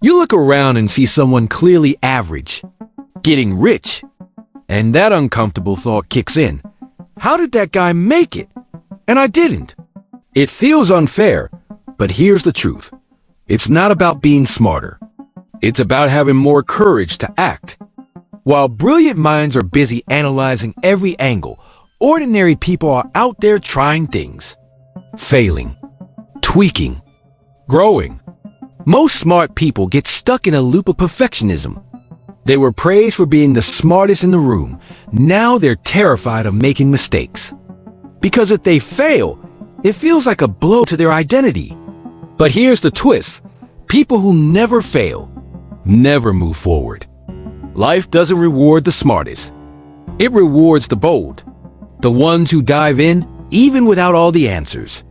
You look around and see someone clearly average, getting rich, and that uncomfortable thought kicks in. How did that guy make it? And I didn't. It feels unfair, but here's the truth. It's not about being smarter. It's about having more courage to act. While brilliant minds are busy analyzing every angle, ordinary people are out there trying things, failing, tweaking, growing. Most smart people get stuck in a loop of perfectionism. They were praised for being the smartest in the room. Now they're terrified of making mistakes. Because if they fail, it feels like a blow to their identity. But here's the twist. People who never fail, never move forward. Life doesn't reward the smartest. It rewards the bold, the ones who dive in even without all the answers.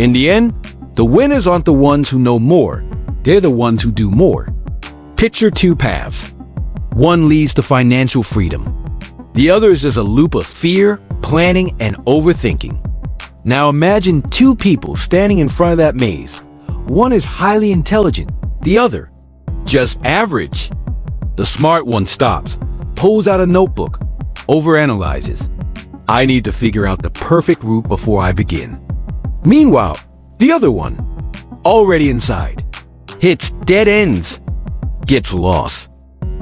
In the end, the winners aren't the ones who know more. They're the ones who do more. Picture two paths. One leads to financial freedom. The other is just a loop of fear, planning, and overthinking. Now imagine two people standing in front of that maze. One is highly intelligent, the other just average. The smart one stops, pulls out a notebook, overanalyzes. I need to figure out the perfect route before I begin. Meanwhile, the other one, already inside, hits dead ends, gets lost,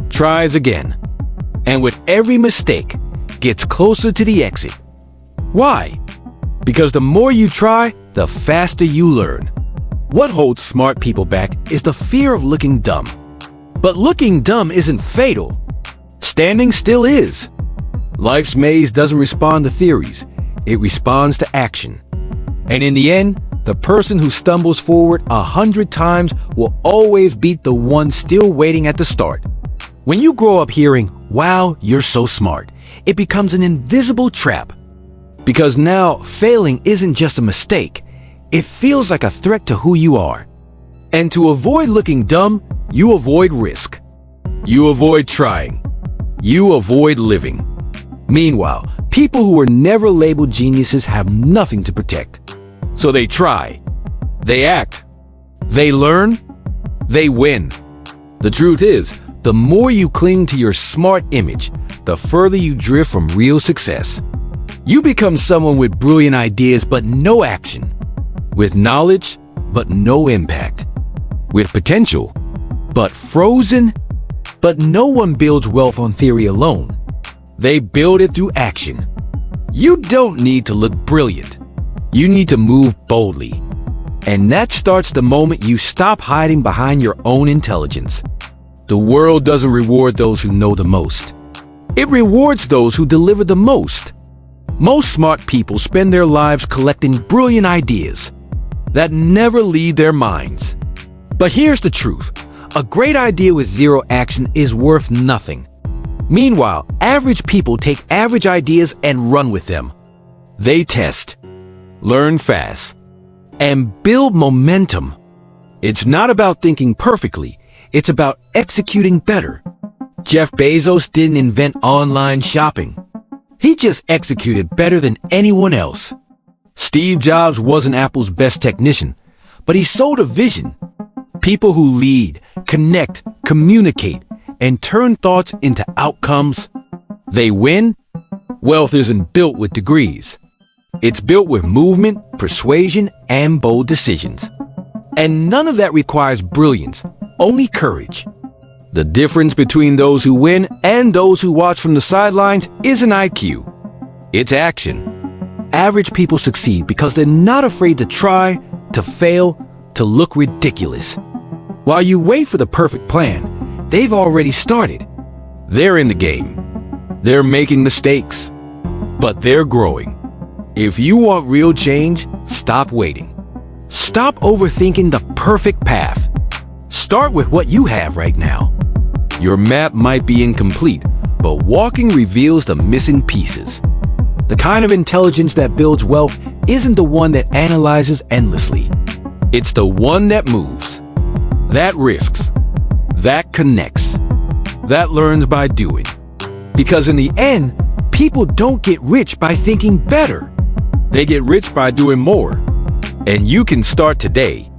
tries again, and with every mistake, gets closer to the exit. Why? Because the more you try, the faster you learn. What holds smart people back is the fear of looking dumb. But looking dumb isn't fatal. Standing still is. Life's maze doesn't respond to theories. It responds to action. And in the end, the person who stumbles forward 100 times will always beat the one still waiting at the start. When you grow up hearing, "Wow, you're so smart," it becomes an invisible trap. Because now, failing isn't just a mistake. It feels like a threat to who you are. And to avoid looking dumb, you avoid risk. You avoid trying. You avoid living. Meanwhile, people who were never labeled geniuses have nothing to protect. So they try. They act. They learn. They win. The truth is, the more you cling to your smart image, the further you drift from real success. You become someone with brilliant ideas but no action. With knowledge, but no impact. With potential, but frozen. But no one builds wealth on theory alone. They build it through action. You don't need to look brilliant. You need to move boldly. And that starts the moment you stop hiding behind your own intelligence. The world doesn't reward those who know the most. It rewards those who deliver the most. Most smart people spend their lives collecting brilliant ideas that never leave their minds. But here's the truth. A great idea with zero action is worth nothing. Meanwhile, average people take average ideas and run with them. They test, learn fast, and build momentum. It's not about thinking perfectly. It's about executing better. Jeff Bezos didn't invent online shopping. He just executed better than anyone else. Steve Jobs wasn't Apple's best technician, but he sold a vision. People who lead, connect, communicate, and turn thoughts into outcomes, they win. Wealth isn't built with degrees. It's built with movement, persuasion, and bold decisions. And none of that requires brilliance, only courage. The difference between those who win and those who watch from the sidelines isn't IQ. It's action. Average people succeed because they're not afraid to try, to fail, to look ridiculous. While you wait for the perfect plan, they've already started. They're in the game. They're making mistakes, but they're growing. If you want real change, stop waiting. Stop overthinking the perfect path. Start with what you have right now. Your map might be incomplete, but walking reveals the missing pieces. The kind of intelligence that builds wealth isn't the one that analyzes endlessly. It's the one that moves, that risks, that connects, that learns by doing. Because in the end, people don't get rich by thinking better. They get rich by doing more. And you can start today.